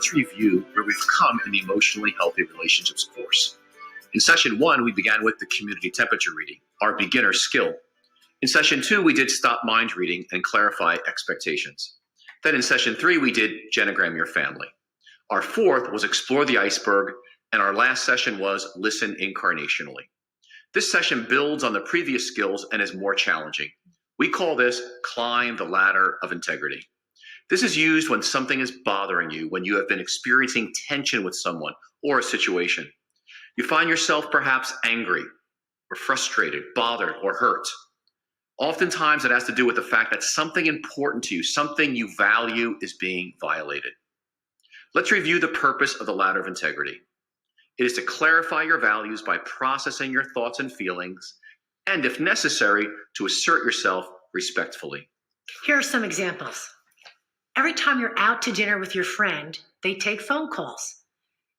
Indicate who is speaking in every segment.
Speaker 1: let's review where we've come in the Emotionally Healthy Relationships course. In session 1, we began with the community temperature reading, our beginner skill. In session 2, we did stop mind reading and clarify expectations. Then in session 3, we did genogram your family. Our 4th was explore the iceberg, and our last session was listen incarnationally. This session builds on the previous skills and is more challenging. We call this climb the ladder of integrity. This is used when something is bothering you, when you have been experiencing tension with someone or a situation. You find yourself perhaps angry or frustrated, bothered, or hurt. Oftentimes it has to do with the fact that something important to you, something you value, is being violated. Let's review the purpose of the ladder of integrity. It is to clarify your values by processing your thoughts and feelings, and if necessary, to assert yourself respectfully.
Speaker 2: Here are some examples. Every time you're out to dinner with your friend, they take phone calls.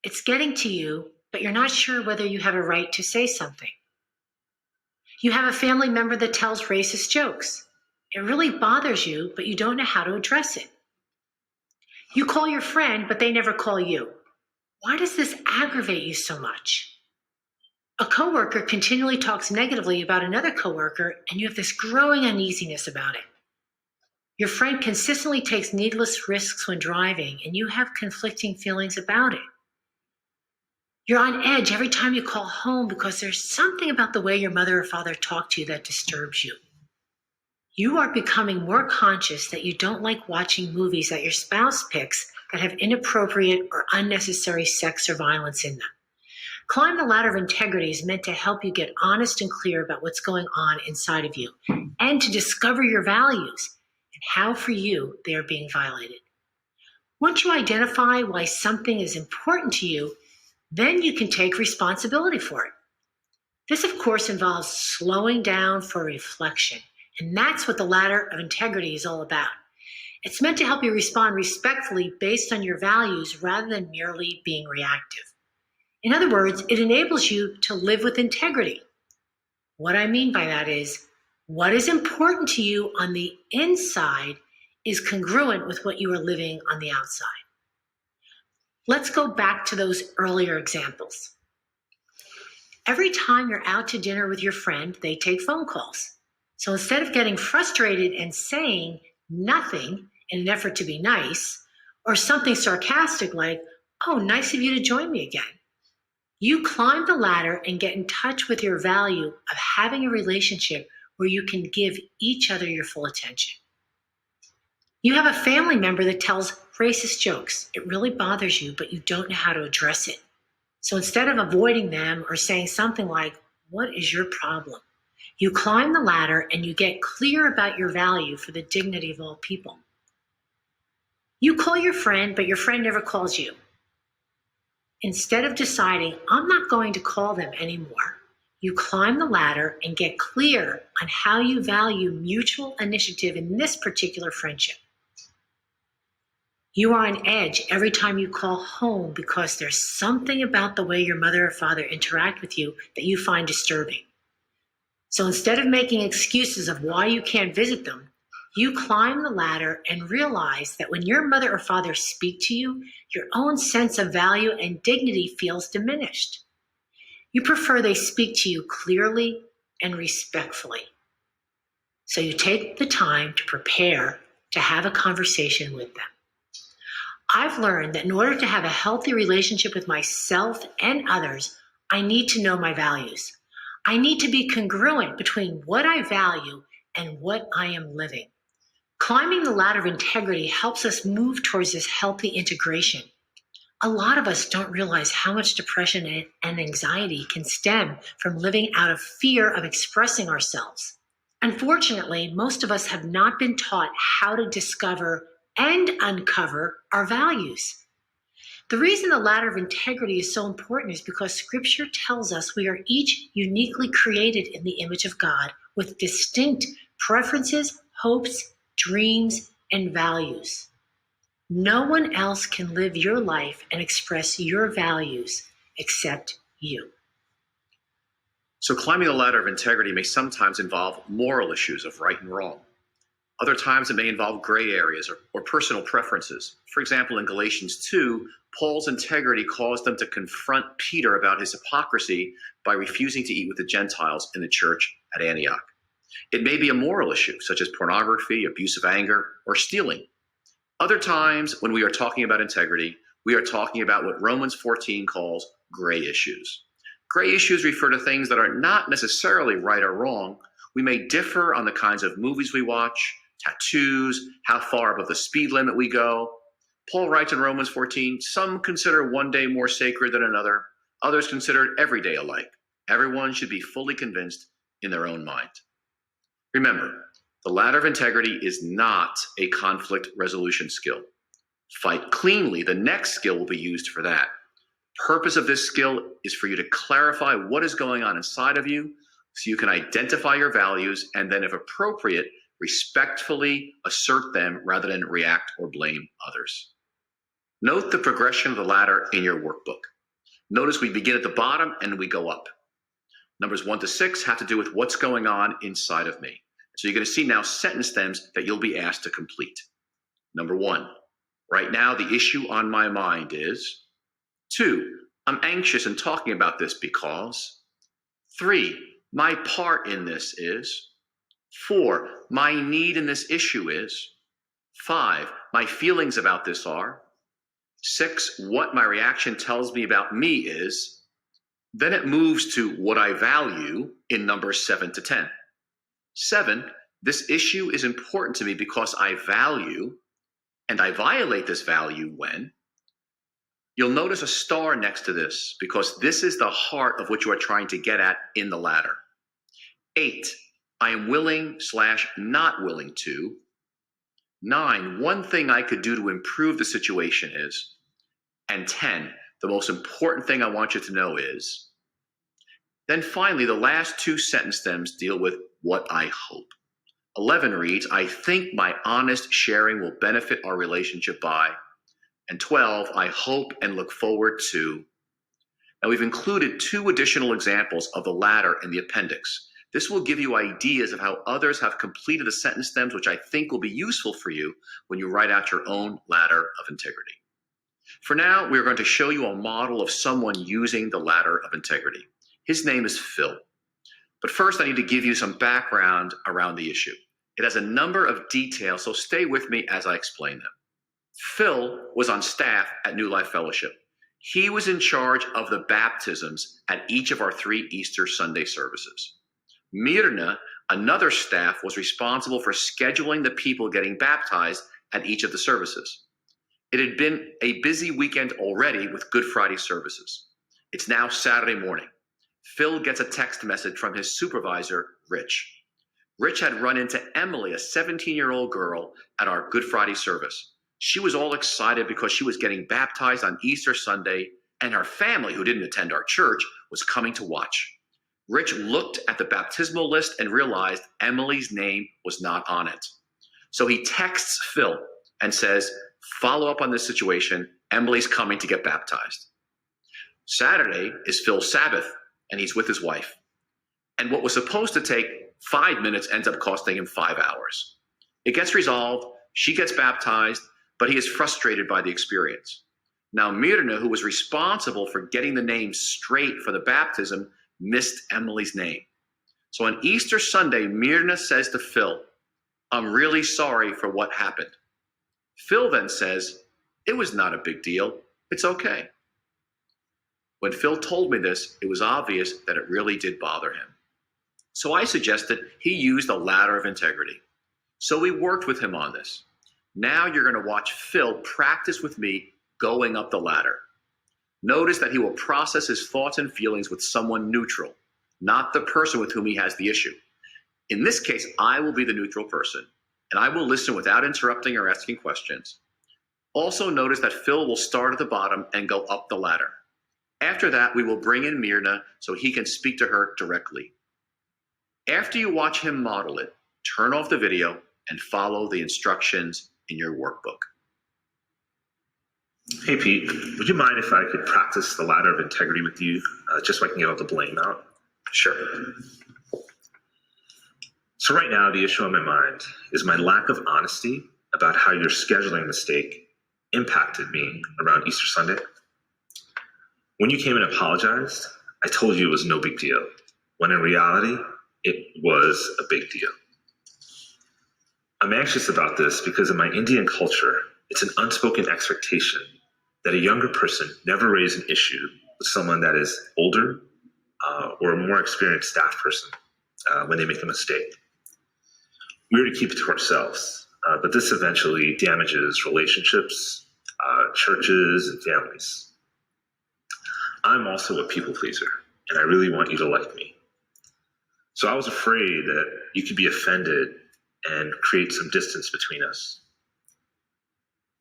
Speaker 2: It's getting to you, but you're not sure whether you have a right to say something. You have a family member that tells racist jokes. It really bothers you, but you don't know how to address it. You call your friend, but they never call you. Why does this aggravate you so much? A coworker continually talks negatively about another coworker, and you have this growing uneasiness about it. Your friend consistently takes needless risks when driving, and you have conflicting feelings about it. You're on edge every time you call home because there's something about the way your mother or father talk to you that disturbs you. You are becoming more conscious that you don't like watching movies that your spouse picks that have inappropriate or unnecessary sex or violence in them. Climb the ladder of integrity is meant to help you get honest and clear about what's going on inside of you and to discover your values and how for you they are being violated. Once you identify why something is important to you, then you can take responsibility for it. This, of course, involves slowing down for reflection, and that's what the ladder of integrity is all about. It's meant to help you respond respectfully based on your values rather than merely being reactive. In other words, it enables you to live with integrity. What I mean by that is, what is important to you on the inside is congruent with what you are living on the outside. Let's go back to those earlier examples. Every time you're out to dinner with your friend, they take phone calls. So instead of getting frustrated and saying nothing in an effort to be nice, or something sarcastic like, "Oh, nice of you to join me again," you climb the ladder and get in touch with your value of having a relationship where you can give each other your full attention. You have a family member that tells racist jokes. It really bothers you, but you don't know how to address it. So instead of avoiding them or saying something like, "What is your problem?" you climb the ladder and you get clear about your value for the dignity of all people. You call your friend, but your friend never calls you. Instead of deciding, "I'm not going to call them anymore," you climb the ladder and get clear on how you value mutual initiative in this particular friendship. You are on edge every time you call home because there's something about the way your mother or father interact with you that you find disturbing. So instead of making excuses of why you can't visit them, you climb the ladder and realize that when your mother or father speak to you, your own sense of value and dignity feels diminished. You prefer they speak to you clearly and respectfully. So you take the time to prepare to have a conversation with them. I've learned that in order to have a healthy relationship with myself and others, I need to know my values. I need to be congruent between what I value and what I am living. Climbing the ladder of integrity helps us move towards this healthy integration. A lot of us don't realize how much depression and anxiety can stem from living out of fear of expressing ourselves. Unfortunately, most of us have not been taught how to discover and uncover our values. The reason the ladder of integrity is so important is because Scripture tells us we are each uniquely created in the image of God with distinct preferences, hopes, dreams, and values. No one else can live your life and express your values except you.
Speaker 1: So climbing the ladder of integrity may sometimes involve moral issues of right and wrong. Other times it may involve gray areas or personal preferences. For example, in Galatians 2, Paul's integrity caused them to confront Peter about his hypocrisy by refusing to eat with the Gentiles in the church at Antioch. It may be a moral issue, such as pornography, abusive anger, or stealing. Other times, when we are talking about integrity, we are talking about what Romans 14 calls gray issues. Gray issues refer to things that are not necessarily right or wrong. We may differ on the kinds of movies we watch, tattoos, how far above the speed limit we go. Paul writes in Romans 14, some consider one day more sacred than another. Others consider every day alike. Everyone should be fully convinced in their own mind. Remember, the ladder of integrity is not a conflict resolution skill. Fight cleanly, the next skill will be used for that. Purpose of this skill is for you to clarify what is going on inside of you so you can identify your values and then, if appropriate, respectfully assert them rather than react or blame others. Note the progression of the ladder in your workbook. Notice we begin at the bottom and we go up. Numbers 1 to 6 have to do with what's going on inside of me. So you're going to see now sentence stems that you'll be asked to complete. Number 1, right now the issue on my mind is. 2, I'm anxious in talking about this because. 3, my part in this is. 4, my need in this issue is. 5, my feelings about this are. 6, what my reaction tells me about me is. Then it moves to what I value in numbers 7 to 10. 7, this issue is important to me because I value, and I violate this value when. You'll notice a star next to this because this is the heart of what you are trying to get at in the ladder. 8, I am willing/not willing to. 9, one thing I could do to improve the situation is. And 10, the most important thing I want you to know is. Then finally, the last 2 sentence stems deal with what I hope. 11 reads, I think my honest sharing will benefit our relationship by. And 12, I hope and look forward to. Now we've included 2 additional examples of the ladder in the appendix. This will give you ideas of how others have completed the sentence stems, which I think will be useful for you when you write out your own ladder of integrity. For now, we're going to show you a model of someone using the ladder of integrity. His name is Phil. But first, I need to give you some background around the issue. It has a number of details, so stay with me as I explain them. Phil was on staff at New Life Fellowship. He was in charge of the baptisms at each of our 3 Easter Sunday services. Mirna, another staff, was responsible for scheduling the people getting baptized at each of the services. It had been a busy weekend already with Good Friday services. It's now Saturday morning. Phil gets a text message from his supervisor, Rich. Rich had run into Emily, a 17-year-old girl, at our Good Friday service. She was all excited because she was getting baptized on Easter Sunday, and her family, who didn't attend our church, was coming to watch. Rich looked at the baptismal list and realized Emily's name was not on it. So he texts Phil and says, follow up on this situation. Emily's coming to get baptized. Saturday is Phil's Sabbath, and he's with his wife. And what was supposed to take 5 minutes ends up costing him 5 hours. It gets resolved. She gets baptized, but he is frustrated by the experience. Now, Mirna, who was responsible for getting the name straight for the baptism, missed Emily's name. So on Easter Sunday, Mirna says to Phil, I'm really sorry for what happened. Phil then says, it was not a big deal. It's okay. When Phil told me this, it was obvious that it really did bother him. So I suggested he use the ladder of integrity. So we worked with him on this. Now you're going to watch Phil practice with me going up the ladder. Notice that he will process his thoughts and feelings with someone neutral, not the person with whom he has the issue. In this case, I will be the neutral person, and I will listen without interrupting or asking questions. Also notice that Phil will start at the bottom and go up the ladder. After that, we will bring in Mirna so he can speak to her directly. After you watch him model it, turn off the video and follow the instructions in your workbook.
Speaker 3: Hey, Pete, would you mind if I could practice the ladder of integrity with you, just so I can get all the blame out?
Speaker 1: Sure.
Speaker 3: So right now, the issue on my mind is my lack of honesty about how your scheduling mistake impacted me around Easter Sunday. When you came and apologized, I told you it was no big deal, when in reality, it was a big deal. I'm anxious about this because in my Indian culture, it's an unspoken expectation that a younger person never raise an issue with someone that is older or a more experienced staff person when they make a mistake. We're to keep it to ourselves, but this eventually damages relationships, churches, and families. I'm also a people pleaser, and I really want you to like me. So I was afraid that you could be offended and create some distance between us.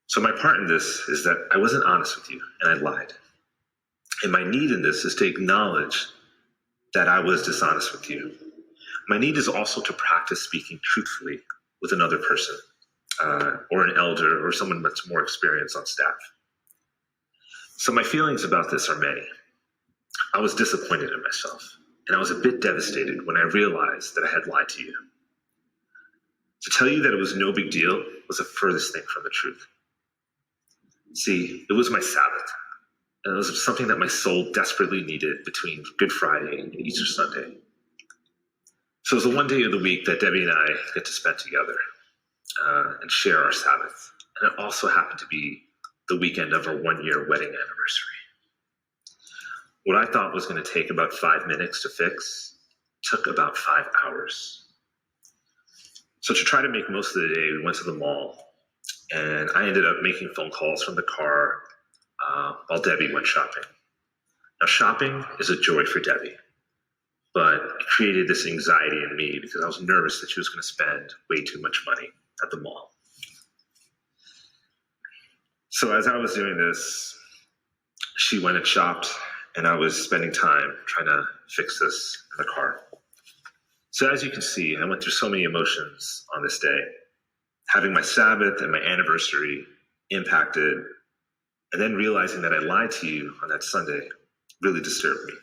Speaker 3: So my part in this is that I wasn't honest with you, and I lied. And my need in this is to acknowledge that I was dishonest with you. My need is also to practice speaking truthfully with another person, or an elder, or someone that's more experienced on staff. So my feelings about this are many. I was disappointed in myself, and I was a bit devastated when I realized that I had lied to you. To tell you that it was no big deal was the furthest thing from the truth. See, it was my Sabbath, and it was something that my soul desperately needed between Good Friday and Easter Sunday. So it was the one day of the week that Debbie and I get to spend together and share our Sabbath. And it also happened to be the weekend of our 1-year wedding anniversary. What I thought was going to take about 5 minutes to fix took about 5 hours. So to try to make most of the day, we went to the mall, and I ended up making phone calls from the car while Debbie went shopping. Now, shopping is a joy for Debbie, but it created this anxiety in me because I was nervous that she was going to spend way too much money at the mall. So as I was doing this, she went and shopped, and I was spending time trying to fix this in the car. So as you can see, I went through so many emotions on this day. Having my Sabbath and my anniversary impacted, and then realizing that I lied to you on that Sunday really disturbed me.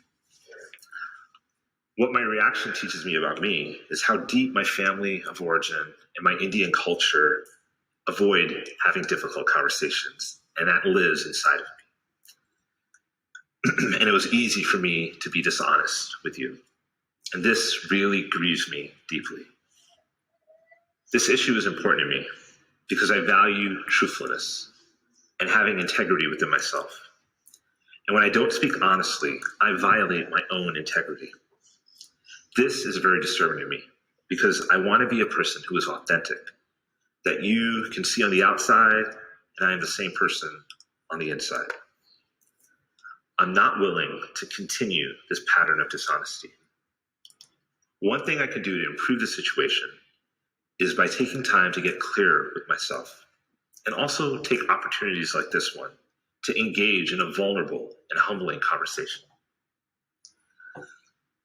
Speaker 3: What my reaction teaches me about me is how deep my family of origin and my Indian culture avoid having difficult conversations, and that lives inside of me. And it was easy for me to be dishonest with you. And this really grieves me deeply. This issue is important to me because I value truthfulness and having integrity within myself. And when I don't speak honestly, I violate my own integrity. This is very disturbing to me because I want to be a person who is authentic, that you can see on the outside, and I am the same person on the inside. I'm not willing to continue this pattern of dishonesty. One thing I can do to improve the situation is by taking time to get clearer with myself, and also take opportunities like this one to engage in a vulnerable and humbling conversation.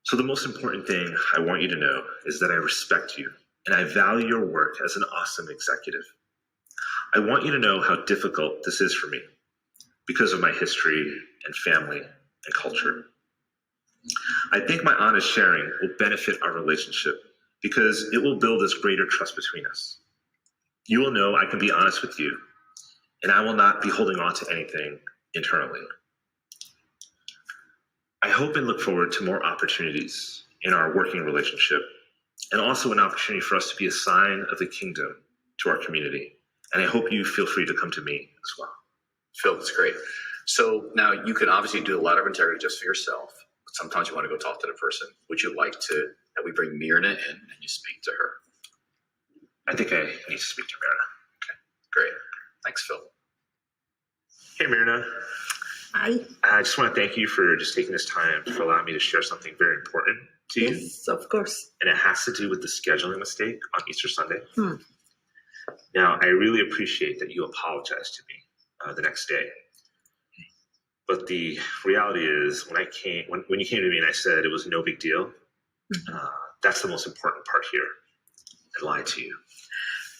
Speaker 3: So the most important thing I want you to know is that I respect you and I value your work as an awesome executive. I want you to know how difficult this is for me because of my history and family and culture. I think my honest sharing will benefit our relationship because it will build this greater trust between us. You will know I can be honest with you, and I will not be holding on to anything internally. I hope and look forward to more opportunities in our working relationship, and also an opportunity for us to be a sign of the kingdom to our community. And I hope you feel free to come to me as well.
Speaker 1: Phil, that's great. So now you can obviously do a lot of integrity just for yourself, but sometimes you want to go talk to the person. Would you like that we bring Myrna in and you speak to her?
Speaker 3: I think I need to speak to Myrna.
Speaker 1: Okay, great. Thanks, Phil.
Speaker 3: Hey, Myrna.
Speaker 4: Hi.
Speaker 3: I just want to thank you for just taking this time for allowing me to share something very important to you.
Speaker 4: Yes, of course.
Speaker 3: And it has to do with the scheduling mistake on Easter Sunday. Now, I really appreciate that you apologized to me the next day. But the reality is, when you came to me and I said it was no big deal, that's the most important part here. I lied to you.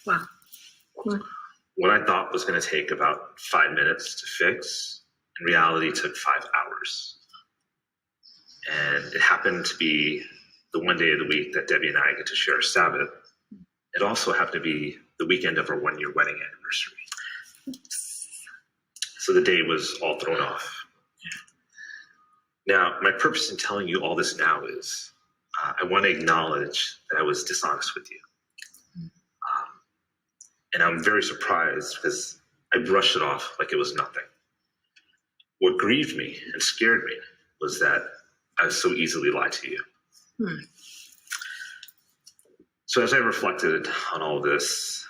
Speaker 4: Wow.
Speaker 3: What I thought was going to take about 5 minutes to fix, in reality took 5 hours. And it happened to be the one day of the week that Debbie and I get to share Sabbath. It also happened to be the weekend of our 1-year wedding anniversary. So the day was all thrown off. Now, my purpose in telling you all this now is I want to acknowledge that I was dishonest with you. And I'm very surprised because I brushed it off like it was nothing. What grieved me and scared me was that I so easily lied to you. So as I reflected on all this,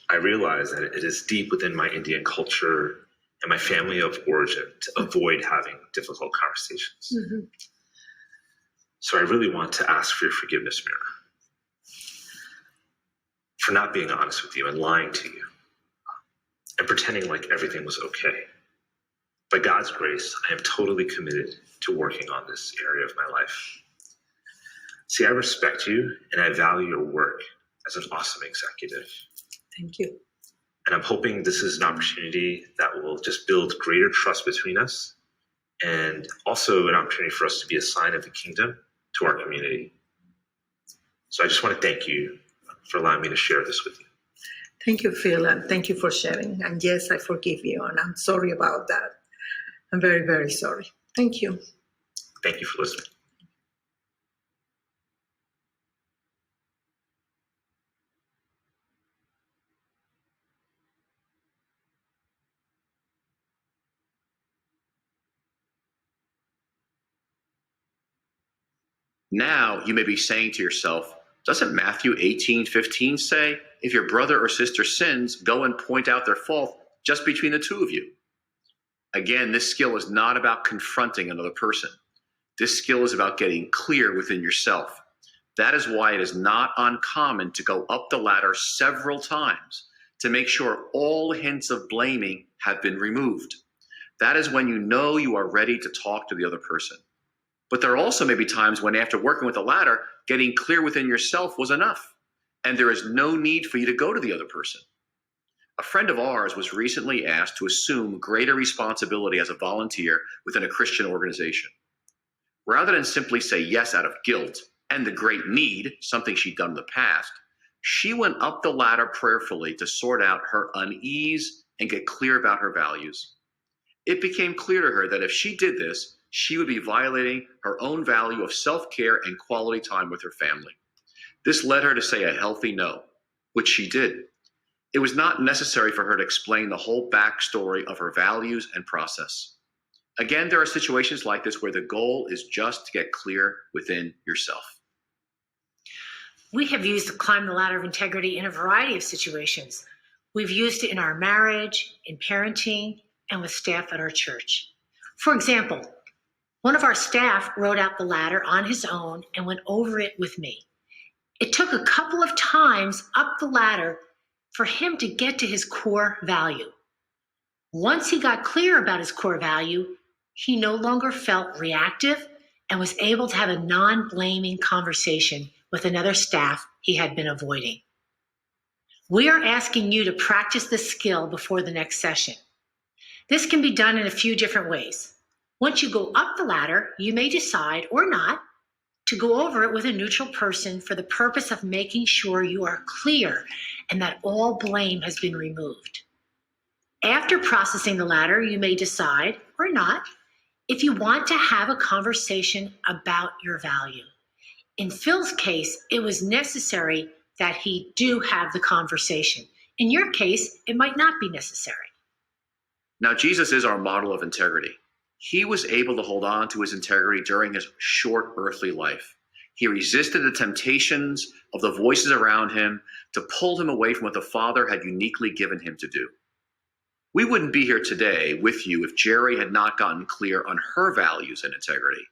Speaker 3: I realized that it is deep within my Indian culture and my family of origin to avoid having difficult conversations.
Speaker 4: Mm-hmm.
Speaker 3: So I really want to ask for your forgiveness, Mira, for not being honest with you and lying to you and pretending like everything was okay. By God's grace, I am totally committed to working on this area of my life. See, I respect you and I value your work as an awesome executive.
Speaker 4: Thank you.
Speaker 3: And I'm hoping this is an opportunity that will just build greater trust between us and also an opportunity for us to be a sign of the kingdom to our community. So I just want to thank you for allowing me to share this with you.
Speaker 4: Thank you, Phil, and thank you for sharing. And yes, I forgive you, and I'm sorry about that. I'm very, very sorry. Thank you.
Speaker 3: Thank you for listening.
Speaker 1: Now you may be saying to yourself, doesn't Matthew 18:15 say, if your brother or sister sins, go and point out their fault just between the two of you? Again, this skill is not about confronting another person. This skill is about getting clear within yourself. That is why it is not uncommon to go up the ladder several times to make sure all hints of blaming have been removed. That is when you know you are ready to talk to the other person. But there also may be times when, after working with the ladder, getting clear within yourself was enough, and there is no need for you to go to the other person. A friend of ours was recently asked to assume greater responsibility as a volunteer within a Christian organization. Rather than simply say yes out of guilt and the great need, something she'd done in the past, she went up the ladder prayerfully to sort out her unease and get clear about her values. It became clear to her that if she did this, she would be violating her own value of self-care and quality time with her family. This led her to say a healthy no, which she did. It was not necessary for her to explain the whole backstory of her values and process. Again, there are situations like this where the goal is just to get clear within yourself.
Speaker 2: We have used the climb the ladder of integrity in a variety of situations. We've used it in our marriage, in parenting, and with staff at our church. For example, one of our staff wrote out the ladder on his own and went over it with me. It took a couple of times up the ladder for him to get to his core value. Once he got clear about his core value, he no longer felt reactive and was able to have a non-blaming conversation with another staff he had been avoiding. We are asking you to practice this skill before the next session. This can be done in a few different ways. Once you go up the ladder, you may decide, or not, to go over it with a neutral person for the purpose of making sure you are clear and that all blame has been removed. After processing the ladder, you may decide, or not, if you want to have a conversation about your value. In Phil's case, it was necessary that he do have the conversation. In your case, it might not be necessary.
Speaker 1: Now, Jesus is our model of integrity. He was able to hold on to his integrity during his short earthly life. He resisted the temptations of the voices around him to pull him away from what the Father had uniquely given him to do. We wouldn't be here today with you if Jerry had not gotten clear on her values and integrity.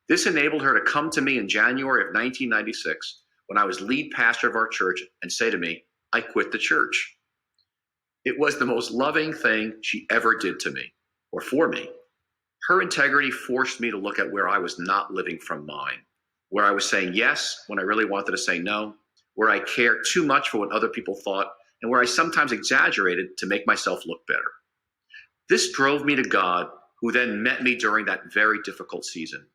Speaker 1: This enabled her to come to me in January of 1996 when I was lead pastor of our church and say to me, I quit the church. It was the most loving thing she ever did to me, or for me. Her integrity forced me to look at where I was not living from mine, where I was saying yes when I really wanted to say no, where I cared too much for what other people thought, and where I sometimes exaggerated to make myself look better. This drove me to God, who then met me during that very difficult season.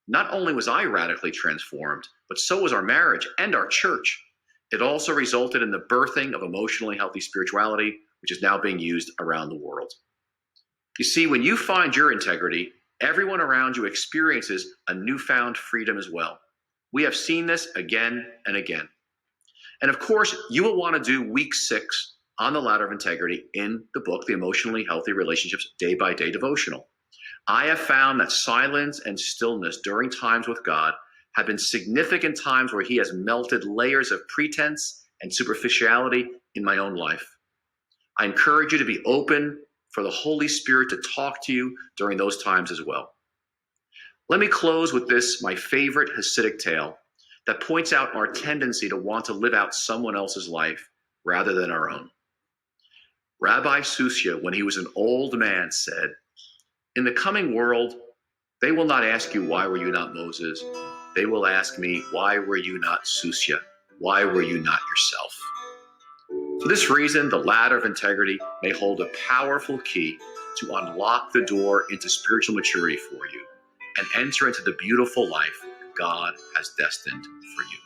Speaker 1: Not only was I radically transformed, but so was our marriage and our church. It also resulted in the birthing of emotionally healthy spirituality, which is now being used around the world. You see, when you find your integrity, everyone around you experiences a newfound freedom as well. We have seen this again and again. And of course, you will want to do week 6 on the ladder of integrity in the book, The Emotionally Healthy Relationships Day by Day Devotional. I have found that silence and stillness during times with God have been significant times where He has melted layers of pretense and superficiality in my own life. I encourage you to be open for the Holy Spirit to talk to you during those times as well. Let me close with this, my favorite Hasidic tale that points out our tendency to want to live out someone else's life rather than our own. Rabbi Susia, when he was an old man, said, "In the coming world, they will not ask you, 'Why were you not Moses?' They will ask me, 'Why were you not Susia? Why were you not yourself?'" For this reason, the ladder of integrity may hold a powerful key to unlock the door into spiritual maturity for you and enter into the beautiful life God has destined for you.